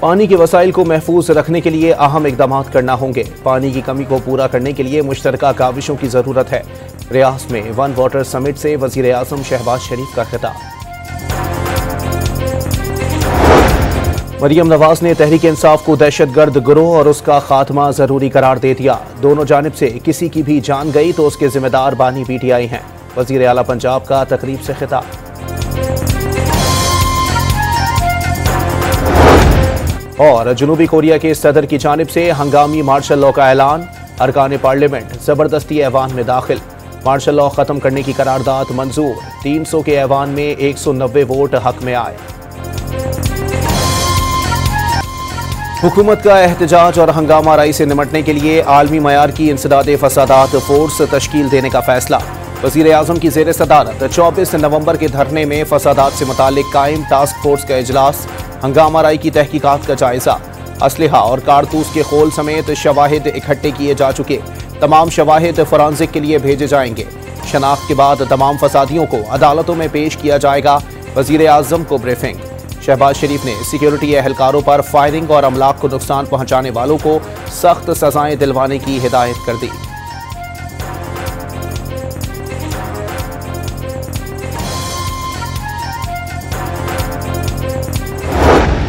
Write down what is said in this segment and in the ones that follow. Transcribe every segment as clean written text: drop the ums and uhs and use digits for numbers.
पानी के वसाइल को महफूज रखने के लिए अहम इकदाम करना होंगे। पानी की कमी को पूरा करने के लिए मुश्तरका काविशों की जरूरत है। रियास में वन वाटर समिट से वजीर आजम शहबाज शरीफ का खिताब। मरियम नवाज ने तहरीक इंसाफ को दहशतगर्द गिरोह और उसका खात्मा जरूरी करार दे दिया। दोनों जानिब से किसी की भी जान गई तो उसके जिम्मेदार बानी PTI हैं। वजीर आला पंजाब का तकरीब से खिताब। और जनूबी कोरिया के सदर की जानिब से हंगामी मार्शल लॉ का ऐलान। अरकान पार्लियामेंट जबरदस्ती ऐवान में दाखिल। मार्शल लॉ खत्म करने की करारदाद मंजूर। 300 के ऐवान में 190 वोट हक में आए। हुकूमत का एहतजाज और हंगामा राई से निमटने के लिए आलमी मयार की इंसदादे फसादात फोर्स तश्कील देने का फैसला। वजीर आजम की जेर सदारत 24 नवंबर के धरने में फसादात से मुतालिक कायम टास्क फोर्स का इजलास। हंगामा राई की तहकीकात का जायजा। असलहा और कारतूस के खोल समेत शवाहिद इकट्ठे किए जा चुके। तमाम शवाहिद फॉरेंसिक के लिए भेजे जाएंगे। शनाख्त के बाद तमाम फसादियों को अदालतों में पेश किया जाएगा। वजीर आजम को ब्रीफिंग। शहबाज शरीफ ने सिक्योरिटी एहलकारों पर फायरिंग और अमलाक को नुकसान पहुंचाने वालों को सख्त सजाएं दिलवाने की हिदायत कर दी।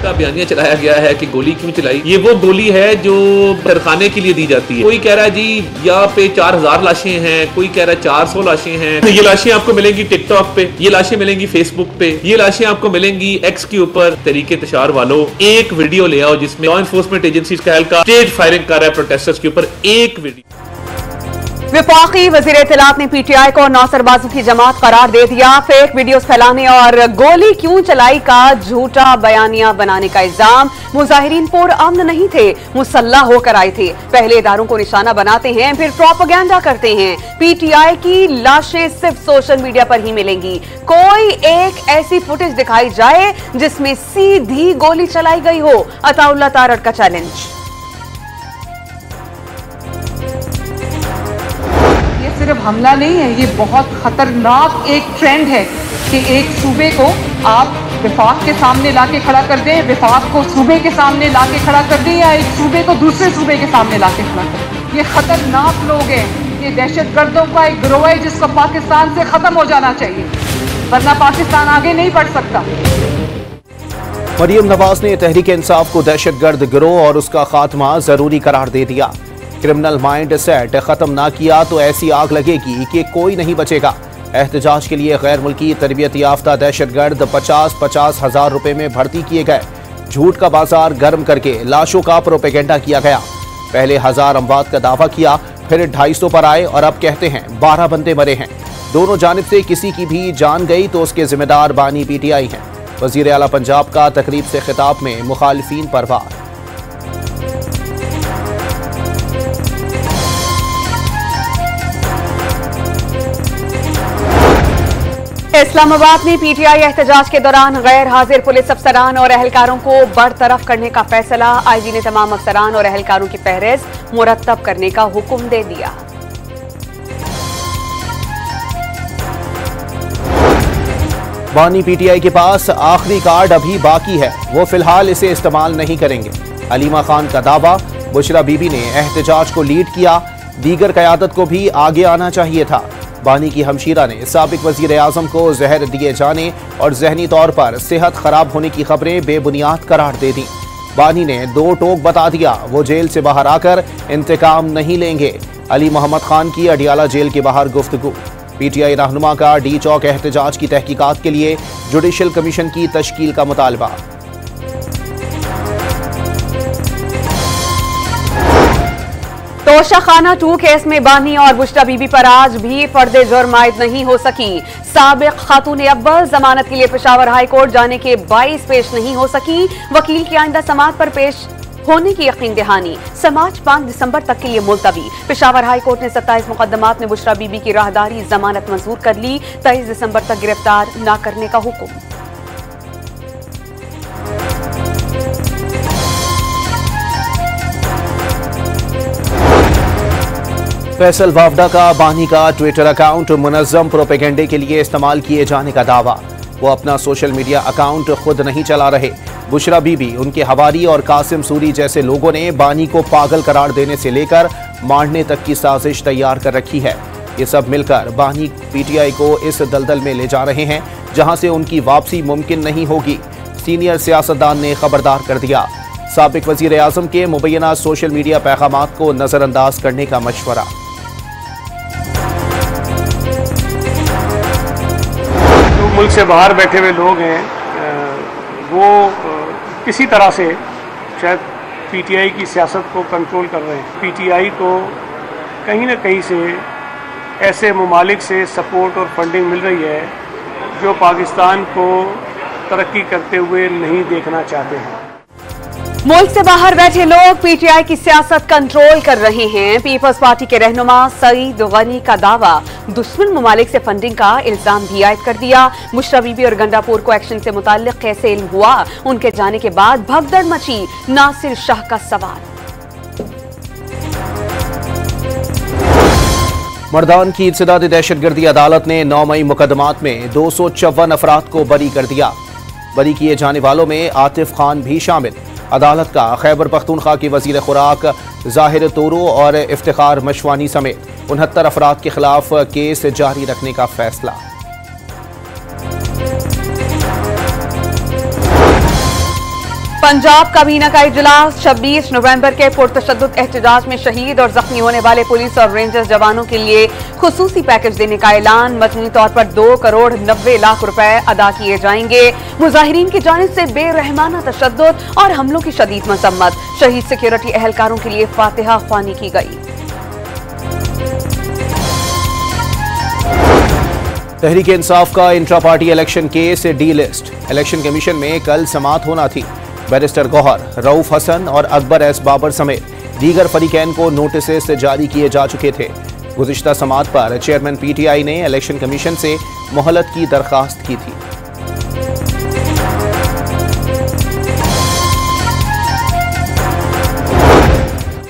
बयानिया चलाया गया है कि गोली क्यों चलाई। ये वो गोली है जो तरखाने के लिए दी जाती है। कोई कह रहा है जी यहाँ पे 4000 लाशें हैं, कोई कह रहा है 400 लाशें हैं। ये लाशें आपको मिलेंगी टिकटॉक पे, ये लाशें मिलेंगी फेसबुक पे, ये लाशें आपको मिलेंगी एक्स के ऊपर। तरीके तशार वालों, एक वीडियो ले आओ जिसमें लॉ एनफोर्समेंट एजेंसीज का एहलकार स्टेज फायरिंग कर रहा है प्रोटेस्टर्स के ऊपर। एक वीडियो। विफाकी वजीर इत्तलात ने PTI को नौसरबाजों की जमात करार दे दिया। फेक वीडियोस फैलाने और गोली क्यों चलाई का झूठा बयानिया बनाने का इल्जाम। मुजाहिरीन पुरअमन नहीं थे, मुसल्लह होकर आए थे। पहले इदारों को निशाना बनाते हैं, फिर प्रोपेगेंडा करते हैं। PTI की लाशें सिर्फ सोशल मीडिया पर ही मिलेंगी। कोई एक ऐसी फुटेज दिखाई जाए जिसमें सीधी गोली चलाई गई हो। अताउल्लाह तारड़ का चैलेंज। सिर्फ हमला नहीं है, ये बहुत खतरनाक एक ट्रेंड है कि एक सूबे को आप विफाक के सामने लाके खड़ा कर दें, विफाक को सूबे के सामने लाके खड़ा कर दें, या एक सूबे को दूसरे सूबे के सामने लाके खड़ा कर दें। ये खतरनाक लोग हैं, ये दहशतगर्दों का एक गिरोह है जिसको पाकिस्तान से खत्म हो जाना चाहिए, वरना पाकिस्तान आगे नहीं बढ़ सकता। मरियम नवाज ने तहरीक इंसाफ को दहशतगर्द गिरोह और उसका खात्मा जरूरी करार दे दिया। क्रिमिनल माइंड सेट खत्म ना किया तो ऐसी आग लगेगी कि कोई नहीं बचेगा। एहतजाज के लिए गैर मुल्की तरबियत याफ्ता दहशतगर्द 50-50 हजार रुपए में भर्ती किए गए। झूठ का बाजार गर्म करके लाशों का प्रोपेगेंडा किया गया। पहले 1000 अमवात का दावा किया, फिर 250 पर आए और अब कहते हैं 12 बंदे मरे हैं। दोनों जानिब से किसी की भी जान गई तो उसके जिम्मेदार बानी PTI हैं। वजीर आला पंजाब का तकरीब से खिताब में मुखालिफिन पर वार। इस्लामाबाद में PTI एहतजाज के दौरान गैर हाजिर पुलिस अफसरान और एहलकारों को बरतरफ करने का फैसला। IG ने तमाम अफसरान और एहलकारों की फहरिस्त मुरत्तब करने का हुक्म दे दिया। बानी PTI के पास आखिरी कार्ड अभी बाकी है, वो फिलहाल इसे इस्तेमाल नहीं करेंगे। अलीमा खान का दावा। बुशरा बीबी ने एहतजाज को लीड किया, दीगर क़यादत को भी आगे आना चाहिए था। बानी की हमशीरा ने साबिक वजीर आजम को जहर दिए जाने और जहनी तौर पर सेहत खराब होने की खबरें बेबुनियाद करार दे दी। बानी ने 2 टोक बता दिया, वो जेल से बाहर आकर इंतकाम नहीं लेंगे। अली मोहम्मद खान की अडियाला जेल के बाहर गुफ्तगू। PTI रहनुमा का डी चौक एहतजाज की तहकीकात के लिए जुडिशल कमीशन की तश्कील का मुतालबा। तोशाखाना 2 केस में बानी और बुशरा बीबी पर आज भी फर्द जुर्म आयद नहीं हो सकी। साबिक खातून अव्वल जमानत के लिए पेशावर हाई कोर्ट जाने के 22 पेश नहीं हो सकी। वकील की आइंदा समाअत पर पेश होने की यकीन दहानी। समाज 5 दिसंबर तक के लिए मुलतवी। पेशावर हाई कोर्ट ने 27 मुकदमात में बुशरा बीबी की राहदारी जमानत मंजूर कर ली। 23 दिसंबर तक गिरफ्तार न करने का हुक्म। फैसल वावडा का बानी का ट्विटर अकाउंट मुनज़्ज़म प्रोपेगेंडे के लिए इस्तेमाल किए जाने का दावा। वो अपना सोशल मीडिया अकाउंट खुद नहीं चला रहे। बुशरा बीबी, उनके हवारी और कासिम सूरी जैसे लोगों ने बानी को पागल करार देने से लेकर मारने तक की साजिश तैयार कर रखी है। ये सब मिलकर बानी पीटीआई को इस दलदल में ले जा रहे हैं जहां से उनकी वापसी मुमकिन नहीं होगी। सीनियर सियासतदान ने खबरदार कर दिया। साबिक वजीर आजम के मुबैना सोशल मीडिया पैगामात को नजरअंदाज करने का मशवरा। जो मुल्क से बाहर बैठे हुए लोग हैं वो किसी तरह से शायद पीटीआई की सियासत को कंट्रोल कर रहे हैं। पीटीआई को कहीं ना कहीं से ऐसे ममालिक से सपोर्ट और फंडिंग मिल रही है जो पाकिस्तान को तरक्की करते हुए नहीं देखना चाहते हैं। मुल्क से बाहर बैठे लोग पीटीआई की सियासत कंट्रोल कर रहे हैं। पीपल्स पार्टी के रहनुमा सईद गनी का दावा, दुश्मन ममालिक से फंडिंग का इल्जाम भी आयद कर दिया। बुशरा बीबी और गंडापुर को एक्शन से मुताल्लिक कैसे इल्म हुआ, उनके जाने के बाद भगदड़ मची। नासिर शाह का सवाल। मर्दान की इंसदादी दहशतगर्दी अदालत ने 9 मई मुकदमात में 254 अफराद को बरी कर दिया। बरी किए जाने वालों में आतिफ खान भी शामिल। अदालत का खैबर पख्तूनख्वा की वजीर खुराक जाहिर तोरो और इफ्तिखार मशवानी समेत 69 अफराद के खिलाफ केस जारी रखने का फैसला। पंजाब काबीना का इजलास 26 नवंबर के पुरतशद्दुद एहतजाज में शहीद और जख्मी होने वाले पुलिस और रेंजर्स जवानों के लिए खुसूसी पैकेज देने का ऐलान। मजमूई तौर पर 2 करोड़ 90 लाख रुपए अदा किए जाएंगे। मुजाहिरीन की जानिब से बेरहमाना तशद्दुद और हमलों की शदीद मजम्मत। शहीद सिक्योरिटी एहलकारों के लिए फातिहा ख्वानी की गई। तहरीक इंसाफ का intra party election case D list. Election commission में कल समाअत होना थी। बैरिस्टर गौहर, रऊफ हसन और अकबर एस बाबर समेत दीगर फरीकैन को नोटिस जारी किए जा चुके थे। गुज़िश्ता समाअत पर चेयरमैन पीटीआई ने इलेक्शन कमीशन से मोहलत की दरख्वास्त की थी।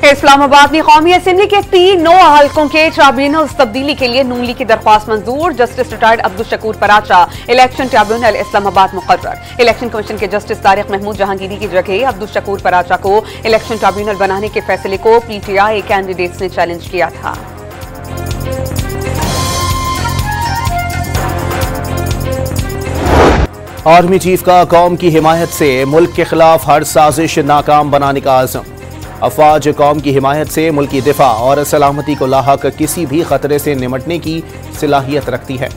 इस्लामाबाद में कौमी असेंबली के 3 नौ हल्कों के ट्राइब्यूनल तब्दीली के लिए नून लीग की दरख्वास्त मंजूर। Justice retired Abdul Shakoor Paracha election tribunal Islamabad मुकर्रर। इलेक्शन कमीशन के जस्टिस तारिक महमूद जहांगीरी की जगह अब्दुल शकूर पराचा को इलेक्शन ट्राइब्यूनल बनाने के फैसले को पीटीआई कैंडिडेट्स ने चैलेंज किया था। आर्मी चीफ का कौम की हिमायत से मुल्क के खिलाफ हर साजिश नाकाम बनाने का आज़म। अफवाज कौम की हिमायत से मुल्की दिफा और सलामती को लाहक किसी भी खतरे से निमटने की सलाहियत रखती है।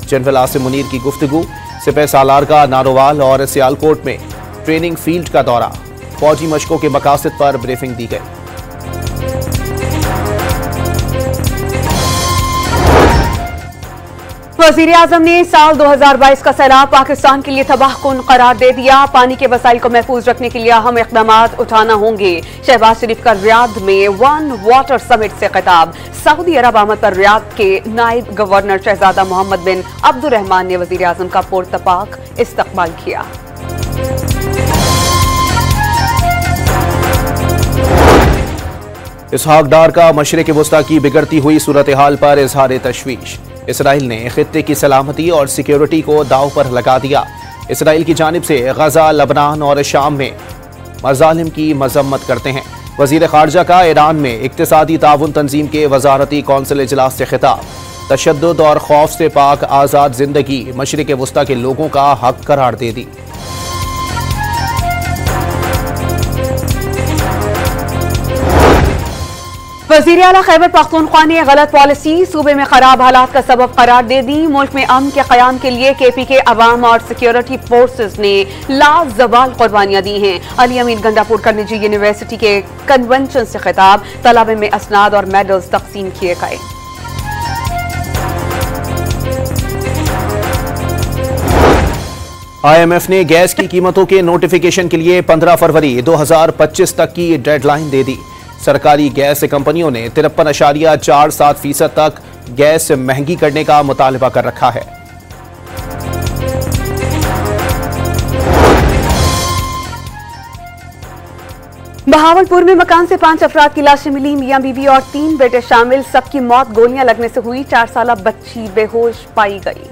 जनरल आसिम मुनीर की गुफ्तगू। सिपह सालार का नारोवाल और सियालकोट में ट्रेनिंग फील्ड का दौरा। फौजी मशकों के मकासद पर ब्रीफिंग दी गई। वज़ीर आज़म ने साल 2022 का सैलाब पाकिस्तान के लिए तबाहकुन करार दे दिया। पानी के वसाइल को महफूज रखने के लिए अहम इक़दाम उठाना होंगे। शहबाज शरीफ का रियाद में वन वाटर समिट से खिताब। सऊदी अरब आमद पर रियाद के नायब गवर्नर शहजादा मोहम्मद बिन अब्दुर्रहमान ने वज़ीर आज़म का पुरतपाक इस्तकबाल किया। इसहाक डार का मशरिक़ वुस्ता की बिगड़ती हुई सूरत हाल पर इजहार तशवीश। इसराइल ने खित्ते की सलामती और सिक्योरिटी को दाव पर लगा दिया। इसराइल की जानिब से गजा, लबनान और शाम में मजालिम की मजम्मत करते हैं। वजीर खारजा का ईरान में इक्तिसादी ताउन तंजीम के वजारती कौंसिल इजलास से खिताब। तशद्दुद और खौफ से पाक आज़ाद जिंदगी मशरिक़ वुस्ता के लोगों का हक करार दे दी। वज़ीर आला खैबर पख्तूनख्वा ने गलत पॉलिसी सूबे में खराब हालात का सबब करार दे दी। मुल्क में अमन के क़याम के लिए केपी के अवाम और सिक्योरिटी फोर्सेस ने लाजवाल कुर्बानियां दी हैं। अली अमीन गंडापुर का निजी यूनिवर्सिटी के कन्वेंशन से खिताब। तलबे में असनाद और मेडल्स तकसीम किए गए। IMF ने गैस की कीमतों के नोटिफिकेशन के लिए 15 फरवरी 2025 तक की डेडलाइन दे दी। सरकारी गैस कंपनियों ने 53.47% तक गैस महंगी करने का मुतालबा कर रखा है। बहावलपुर में मकान से 5 अफराद की लाशें मिली। मियां बीवी और 3 बेटे शामिल। सबकी मौत गोलियां लगने से हुई। 4 साला बच्ची बेहोश पाई गई।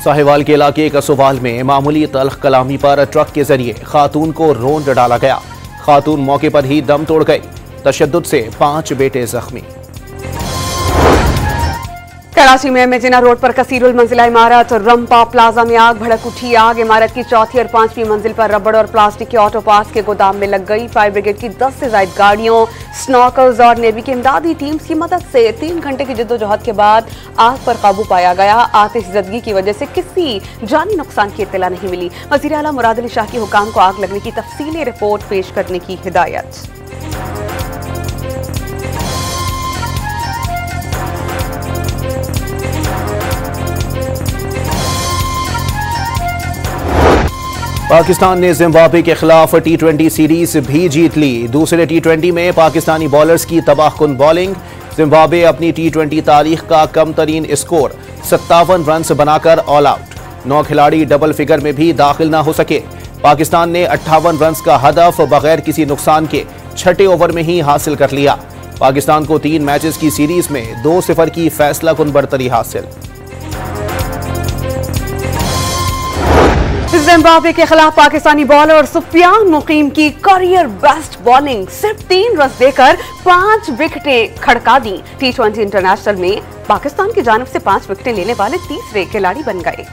साहिवाल के इलाके कसोवाल में मामूली तल्ख कलामी पर ट्रक के जरिए खातून को रोंद डाला गया। खातून मौके पर ही दम तोड़ गई। तशद्दुद से 5 बेटे जख्मी। कराची में मेजिना रोड पर कसीरुल मंजिला इमारत रंपा प्लाजा में आग भड़क उठी। आग इमारत की 4थी और 5वीं मंजिल पर रबड़ और प्लास्टिक के ऑटो पार्ट्स के गोदाम में लग गई। फायर ब्रिगेड की 10 से ज्यादा गाड़ियों, स्नॉकर्स और नेवी की इमदादी टीम्स की मदद से 3 घंटे की जद्दोजहद के बाद आग पर काबू पाया गया। आतिशज़दगी की वजह से किसी जानी नुकसान की इत्तला नहीं मिली। वज़ीर आला मुराद अली शाह के हुकाम को आग लगने की तफसीली रिपोर्ट पेश करने की हिदायत। पाकिस्तान ने जिम्बाब्वे के खिलाफ T20 सीरीज भी जीत ली। दूसरे T20 में पाकिस्तानी बॉलर्स की तबाहकुन बॉलिंग। जिम्बाब्वे अपनी T20 तारीख का कम तरीन स्कोर 57 रन बनाकर ऑल आउट। 9 खिलाड़ी डबल फिगर में भी दाखिल न हो सके। पाकिस्तान ने 58 रन का हदफ बगैर किसी नुकसान के 6ठे ओवर में ही हासिल कर लिया। पाकिस्तान को 3 मैचेस की सीरीज में 2-0 की फैसलाकुन बढ़तरी हासिल। जिम्बाब्वे के खिलाफ पाकिस्तानी बॉलर सुफियान मुकीम की करियर बेस्ट बॉलिंग। सिर्फ 3 रन देकर 5 विकेटें खड़का दी। T20 इंटरनेशनल में पाकिस्तान की जानिब से 5 विकेटें लेने वाले तीसरे खिलाड़ी बन गए।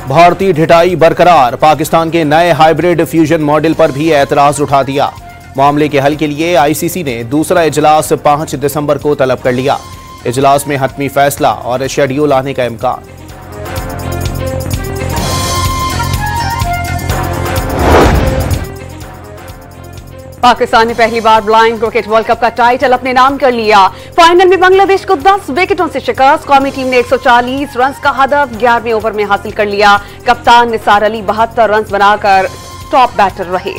भारतीय ढिठाई बरकरार। पाकिस्तान के नए हाइब्रिड फ्यूजन मॉडल पर भी एतराज उठा दिया। मामले के हल के लिए ICC ने दूसरा इजलास 5 दिसंबर को तलब कर लिया। इजलास में हतमी फैसला और शेड्यूल आने का इम्कान। पाकिस्तान ने पहली बार ब्लाइंड क्रिकेट वर्ल्ड कप का टाइटल अपने नाम कर लिया। फाइनल में बांग्लादेश को 10 विकेटों से शिकस्त। कौमी टीम ने 140 रन का हदफ 11वें ओवर में हासिल कर लिया। कप्तान निसार अली 72 रन बनाकर टॉप बैटर रहे।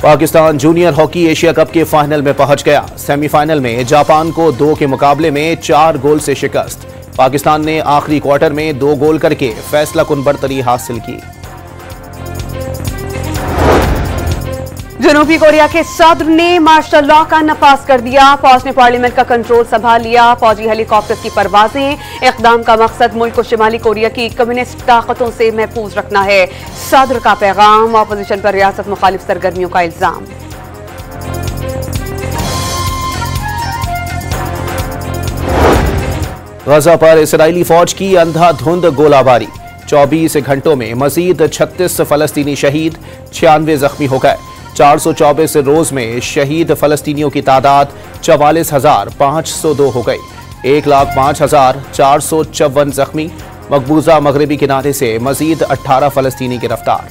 Pakistan junior hockey Asia cup के फाइनल में पहुंच गया। सेमीफाइनल में जापान को 2 के मुकाबले में 4 गोल से शिकस्त। पाकिस्तान ने आखिरी क्वार्टर में 2 गोल करके फैसलाकुन बढ़तरी हासिल की। जनूबी कोरिया के सदर ने मार्शल लॉ का नफाज कर दिया। फौज ने पार्लियामेंट का कंट्रोल संभाल लिया। फौजी हेलीकॉप्टर की परवाजें। इक़दाम का मकसद मुल्क को शिमाली कोरिया की कम्युनिस्ट ताकतों से महफूज रखना है। सदर का पैगाम। अपोजिशन पर रियासत मुखालिफ सरगर्मियों का इल्जाम। गजा पर इसराइली फौज की अंधाधुंध गोलाबारी। 24 घंटों में मजीद 36 फलस्तीनी शहीद, 96 जख्मी हो गए। 424 रोज में शहीद फलस्तीनियों की तादाद 44,502 हो गई। 1,05,454 जख्मी। मकबूजा मगरबी किनारे से मजीद 18 फलस्तीनी गिरफ्तार।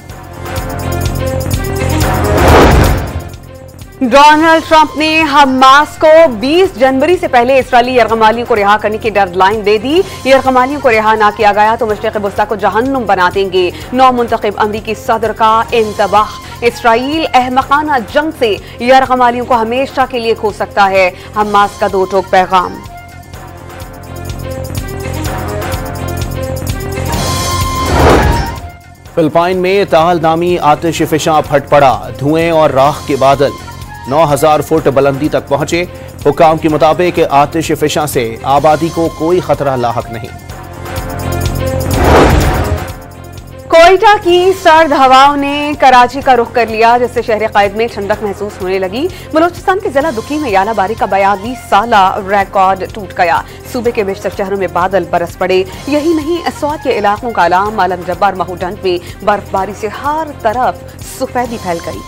डोनाल्ड ट्रंप ने हमास को 20 जनवरी से पहले इसराइली यरगमालियों को रिहा करने की डेडलाइन दे दी। यरगमालियों को रिहा ना किया गया तो मशरिक़ वस्ता को जहन्नुम बना देंगे। नौ मुंतखब अमरीकी सदर का इंतबाह। इसराइल अहमकाना जंग से यरगमालियों को हमेशा के लिए खो सकता है। हमास का 2 टोक पैगाम। फिलिपाइन में ताल नामी आतिश फिशां फट पड़ा। धुएं और राख के बादल 9,000 फुट बुलंदी तक पहुंचे। हुकाम के मुताबिक आतिश फिशां से आबादी को कोई खतरा लाहक नहीं। कोयटा की सर्द हवाओं ने कराची का रुख कर लिया, जिससे शहर कायद में ठंडक महसूस होने लगी। बलोचिस्तान के जिला दुखी में यालाबारी का 42 साला रिकॉर्ड टूट गया। सूबे के बेशतर शहरों में बादल बरस पड़े। यही नहीं, स्वात के इलाकों का आलाम आलम जब्बार महूडंड में बर्फबारी से हर तरफ सफेदी फैल गई।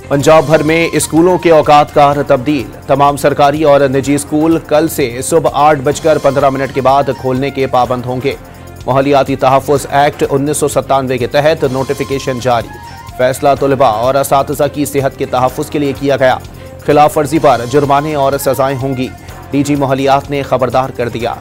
पंजाब भर में स्कूलों के औकात कार तब्दील। तमाम सरकारी और निजी स्कूल कल से सुबह 8:15 के बाद खोलने के पाबंद होंगे। माहौलियाती तहफ़्फ़ुज़ एक्ट 1997 के तहत नोटिफिकेशन जारी। फैसला तलबा और असातिज़ा की सेहत के तहफ़्फ़ुज़ के लिए किया गया। खिलाफ वर्जी पर जुर्माने और सजाएं होंगी। डीजी माहौलियात ने खबरदार कर दिया।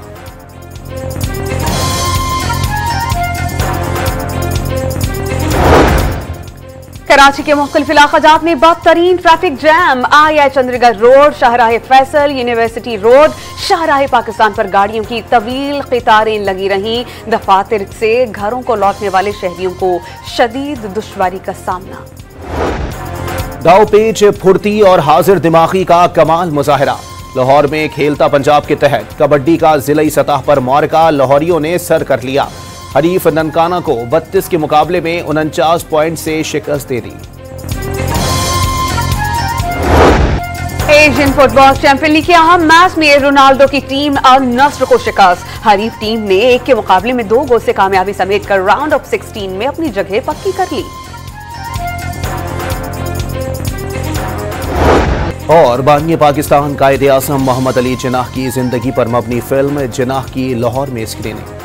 कराची के मुख्तलिफ इलाकाजात में बदतरीन traffic jam. I Chundrigar road, शाहराह फैसल, यूनिवर्सिटी रोड, शाहराह पाकिस्तान पर गाड़ियों की तवील कतारें लगी रहीं। दफातर से घरों को लौटने वाले शहरियों को शदीद दुश्वारी का सामना। दावपेच, फुर्ती और हाजिर दिमागी का कमाल मुजाहरा। लाहौर में खेलता पंजाब के तहत कबड्डी का जिलाई सतह पर मार्का लाहौरियों ने सर कर लिया। हरीफ ननकाना को 32 के मुकाबले में 49 पॉइंट से शिकस्त दे दी। एशियन फुटबॉल चैंपियन लीग के अहम मैच में रोनाल्डो की टीम अल नस्र को शिकस्त। हरीफ टीम ने 1 के मुकाबले में 2 गोल से कामयाबी समेट कर राउंड ऑफ 16 में अपनी जगह पक्की कर ली। और बानी पाकिस्तान कायदे आज़म मोहम्मद अली जिन्नाह की जिंदगी पर मबनी फिल्म जिन्नाह की लाहौर में स्क्रीनिंग।